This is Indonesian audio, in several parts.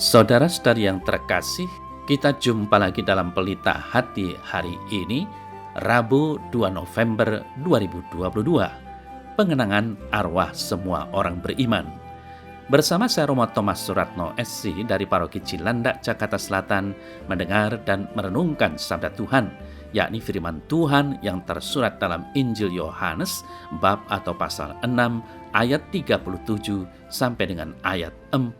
Saudara-saudari yang terkasih, kita jumpa lagi dalam Pelita Hati hari ini, Rabu 2 November 2022. Pengenangan arwah semua orang beriman. Bersama saya Romo Thomas Suratno SC dari Paroki Cilandak, Jakarta Selatan, mendengar dan merenungkan sabda Tuhan, yakni firman Tuhan yang tersurat dalam Injil Yohanes, bab atau pasal 6, ayat 37 sampai dengan ayat 40.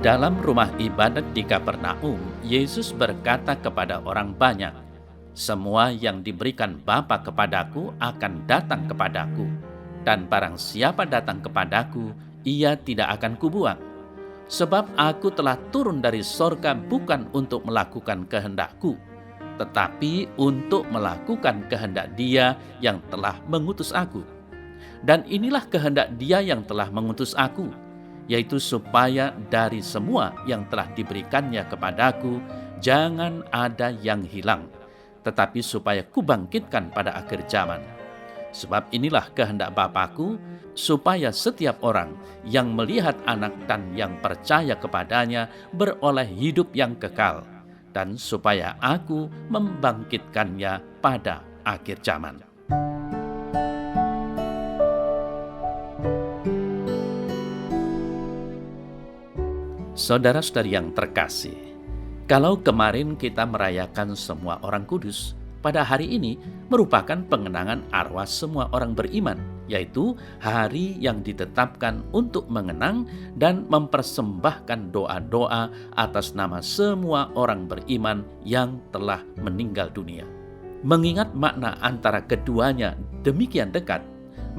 Dalam rumah ibadat di Kapernaum, Yesus berkata kepada orang banyak, "Semua yang diberikan Bapa kepadaku akan datang kepadaku, dan barang siapa datang kepadaku, ia tidak akan kubuang. Sebab aku telah turun dari sorga bukan untuk melakukan kehendakku, tetapi untuk melakukan kehendak Dia yang telah mengutus aku. Dan inilah kehendak Dia yang telah mengutus aku, yaitu supaya dari semua yang telah diberikannya kepadaku, jangan ada yang hilang, tetapi supaya kubangkitkan pada akhir zaman. Sebab inilah kehendak Bapa-Ku, supaya setiap orang yang melihat Anak dan yang percaya kepadanya beroleh hidup yang kekal, dan supaya Aku membangkitkannya pada akhir zaman." Saudara-saudari yang terkasih, kalau kemarin kita merayakan semua orang kudus, pada hari ini merupakan pengenangan arwah semua orang beriman, yaitu hari yang ditetapkan untuk mengenang dan mempersembahkan doa-doa atas nama semua orang beriman yang telah meninggal dunia. Mengingat makna antara keduanya demikian dekat,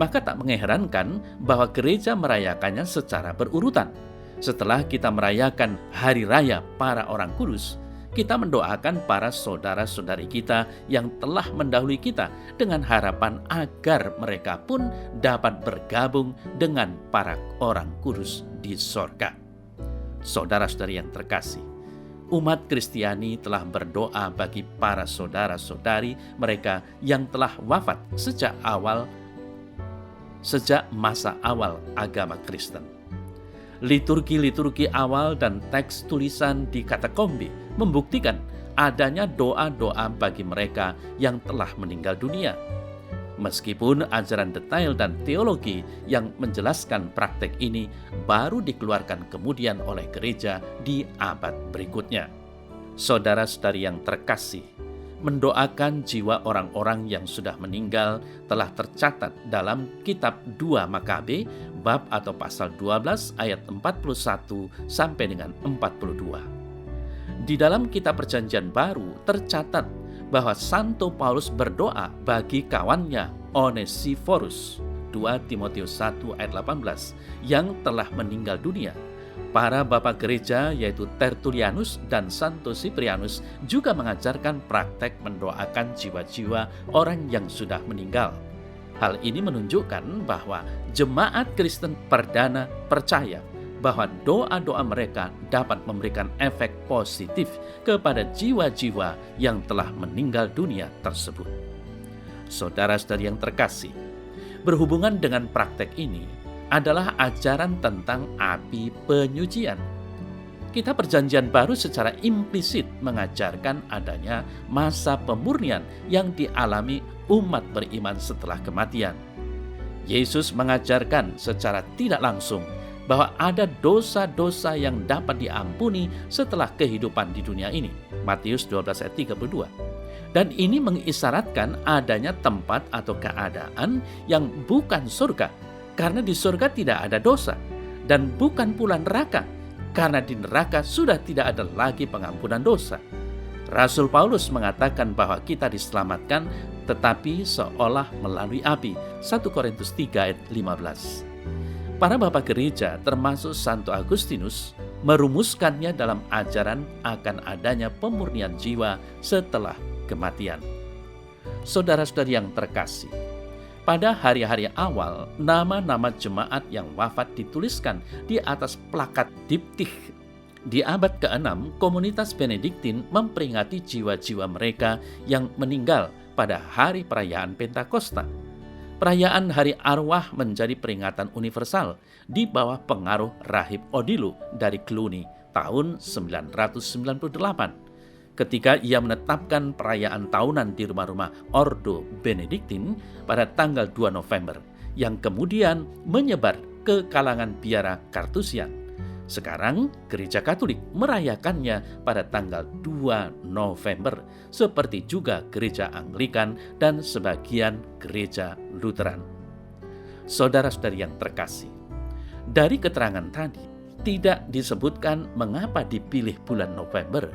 maka tak mengherankan bahwa gereja merayakannya secara berurutan. Setelah kita merayakan hari raya para orang kudus, kita mendoakan para saudara-saudari kita yang telah mendahului kita dengan harapan agar mereka pun dapat bergabung dengan para orang kudus di sorga. Saudara-saudari yang terkasih, umat Kristiani telah berdoa bagi para saudara-saudari mereka yang telah wafat sejak masa awal agama Kristen. Liturgi-liturgi awal dan teks tulisan di katakombi membuktikan adanya doa-doa bagi mereka yang telah meninggal dunia. Meskipun ajaran detail dan teologi yang menjelaskan praktek ini baru dikeluarkan kemudian oleh gereja di abad berikutnya. Saudara-saudari yang terkasih, mendoakan jiwa orang-orang yang sudah meninggal telah tercatat dalam kitab 2 Makabe, bab atau pasal 12 ayat 41 sampai dengan 42. Di dalam kitab Perjanjian Baru tercatat bahwa Santo Paulus berdoa bagi kawannya Onesiforus, 2 Timotius 1 ayat 18, yang telah meninggal dunia. Para bapak gereja yaitu Tertullianus dan Santo Cyprianus juga mengajarkan praktek mendoakan jiwa-jiwa orang yang sudah meninggal. Hal ini menunjukkan bahwa jemaat Kristen perdana percaya bahwa doa-doa mereka dapat memberikan efek positif kepada jiwa-jiwa yang telah meninggal dunia tersebut. Saudara-saudari yang terkasih, berhubungan dengan praktek ini adalah ajaran tentang api penyucian. Kitab Perjanjian Baru secara implisit mengajarkan adanya masa pemurnian yang dialami umat beriman setelah kematian. Yesus mengajarkan secara tidak langsung bahwa ada dosa-dosa yang dapat diampuni setelah kehidupan di dunia ini. Matius 12 ayat 32. Dan ini mengisyaratkan adanya tempat atau keadaan yang bukan surga, karena di surga tidak ada dosa, dan bukan pula neraka, karena di neraka sudah tidak ada lagi pengampunan dosa. Rasul Paulus mengatakan bahwa kita diselamatkan tetapi seolah melalui api. 1 Korintus 3 ayat 15. Para bapak gereja termasuk Santo Agustinus merumuskannya dalam ajaran akan adanya pemurnian jiwa setelah kematian. Saudara-saudari yang terkasih, pada hari-hari awal, nama-nama jemaat yang wafat dituliskan di atas plakat diptych. Di abad ke-6, komunitas Benediktin memperingati jiwa-jiwa mereka yang meninggal pada hari perayaan Pentakosta. Perayaan Hari Arwah menjadi peringatan universal di bawah pengaruh Rahib Odilo dari Cluny tahun 998. Ketika ia menetapkan perayaan tahunan di rumah-rumah Ordo Benediktin pada tanggal 2 November, yang kemudian menyebar ke kalangan biara Kartusian. Sekarang Gereja Katolik merayakannya pada tanggal 2 November, seperti juga Gereja Anglikan dan sebagian Gereja Lutheran. Saudara-saudari yang terkasih, dari keterangan tadi tidak disebutkan mengapa dipilih bulan November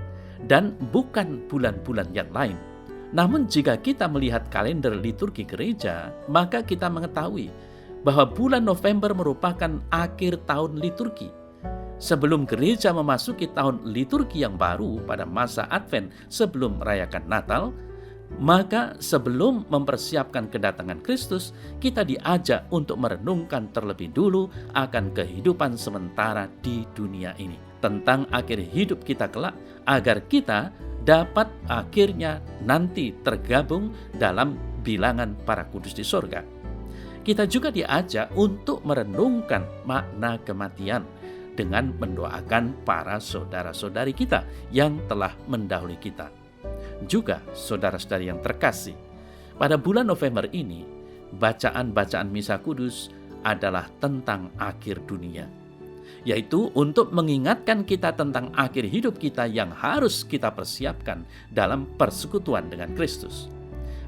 dan bukan bulan-bulan yang lain. Namun jika kita melihat kalender liturgi gereja, maka kita mengetahui bahwa bulan November merupakan akhir tahun liturgi. Sebelum gereja memasuki tahun liturgi yang baru pada masa Advent sebelum merayakan Natal, maka sebelum mempersiapkan kedatangan Kristus, kita diajak untuk merenungkan terlebih dulu akan kehidupan sementara di dunia ini, tentang akhir hidup kita kelak, agar kita dapat akhirnya nanti tergabung dalam bilangan para kudus di sorga. Kita juga diajak untuk merenungkan makna kematian dengan mendoakan para saudara-saudari kita yang telah mendahului kita. Juga saudara-saudari yang terkasih, pada bulan November ini, bacaan-bacaan Misa Kudus adalah tentang akhir dunia, yaitu untuk mengingatkan kita tentang akhir hidup kita yang harus kita persiapkan dalam persekutuan dengan Kristus.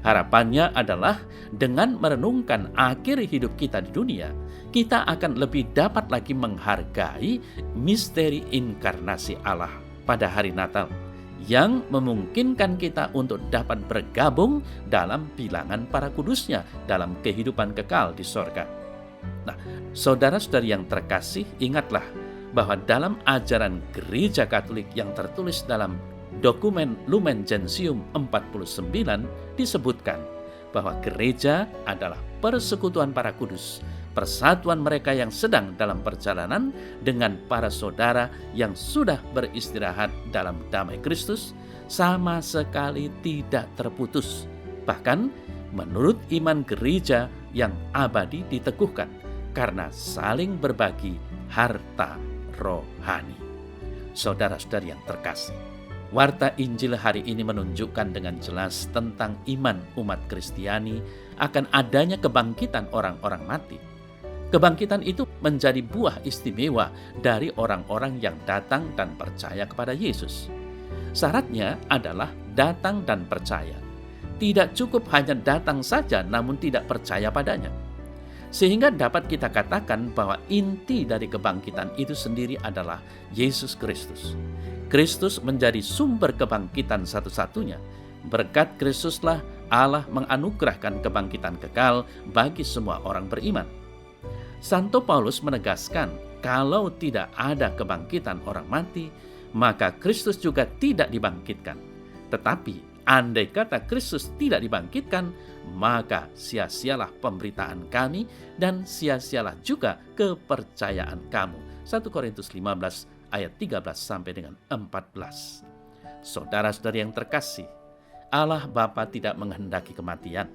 Harapannya adalah dengan merenungkan akhir hidup kita di dunia, kita akan lebih dapat lagi menghargai misteri inkarnasi Allah pada hari Natal, yang memungkinkan kita untuk dapat bergabung dalam bilangan para kudusnya dalam kehidupan kekal di sorga. Nah, saudara-saudari yang terkasih, ingatlah bahwa dalam ajaran Gereja Katolik yang tertulis dalam dokumen Lumen Gentium 49 disebutkan bahwa gereja adalah persekutuan para kudus, persatuan mereka yang sedang dalam perjalanan dengan para saudara yang sudah beristirahat dalam damai Kristus, sama sekali tidak terputus. Bahkan menurut iman gereja yang abadi diteguhkan karena saling berbagi harta rohani. Saudara-saudari yang terkasih, warta Injil hari ini menunjukkan dengan jelas tentang iman umat Kristiani akan adanya kebangkitan orang-orang mati. Kebangkitan itu menjadi buah istimewa dari orang-orang yang datang dan percaya kepada Yesus. Syaratnya adalah datang dan percaya. Tidak cukup hanya datang saja namun tidak percaya padanya. Sehingga dapat kita katakan bahwa inti dari kebangkitan itu sendiri adalah Yesus Kristus. Kristus menjadi sumber kebangkitan satu-satunya. Berkat Kristuslah Allah menganugerahkan kebangkitan kekal bagi semua orang beriman. Santo Paulus menegaskan, kalau tidak ada kebangkitan orang mati, maka Kristus juga tidak dibangkitkan. Tetapi andai kata Kristus tidak dibangkitkan, maka sia-sialah pemberitaan kami dan sia-sialah juga kepercayaan kamu. 1 Korintus 15 ayat 13 sampai dengan 14. Saudara-saudari yang terkasih, Allah Bapa tidak menghendaki kematian.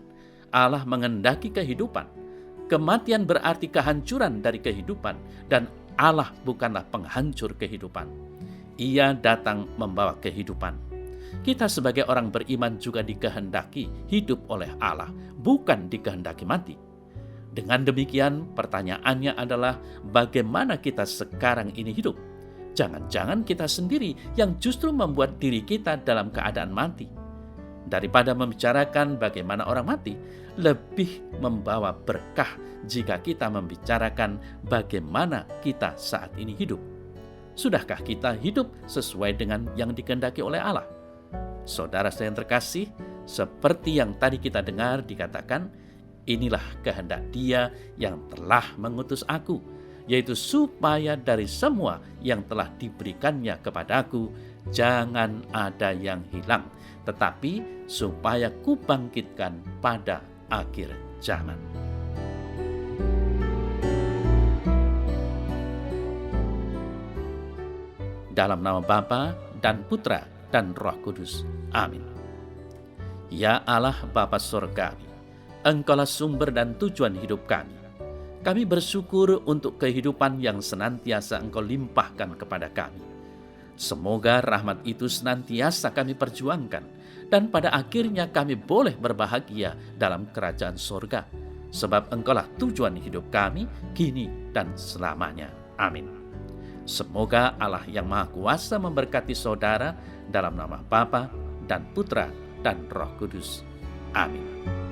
Allah menghendaki kehidupan. Kematian berarti kehancuran dari kehidupan, dan Allah bukanlah penghancur kehidupan. Ia datang membawa kehidupan. Kita sebagai orang beriman juga dikehendaki hidup oleh Allah, bukan dikehendaki mati. Dengan demikian, pertanyaannya adalah bagaimana kita sekarang ini hidup? Jangan-jangan kita sendiri yang justru membuat diri kita dalam keadaan mati. Daripada membicarakan bagaimana orang mati, lebih membawa berkah jika kita membicarakan bagaimana kita saat ini hidup. Sudahkah kita hidup sesuai dengan yang dikehendaki oleh Allah? Saudara saya yang terkasih, seperti yang tadi kita dengar dikatakan, inilah kehendak Dia yang telah mengutus aku, yaitu supaya dari semua yang telah diberikannya kepadaku, jangan ada yang hilang, tetapi supaya kubangkitkan pada akhir zaman. Dalam nama Bapa dan Putra dan Roh Kudus. Amin. Ya Allah Bapa Surgawi, Engkaulah sumber dan tujuan hidup kami. Kami bersyukur untuk kehidupan yang senantiasa Engkau limpahkan kepada kami. Semoga rahmat itu senantiasa kami perjuangkan, dan pada akhirnya kami boleh berbahagia dalam kerajaan surga. Sebab Engkaulah tujuan hidup kami, kini dan selamanya. Amin. Semoga Allah yang Maha Kuasa memberkati saudara dalam nama Bapa dan Putra dan Roh Kudus. Amin.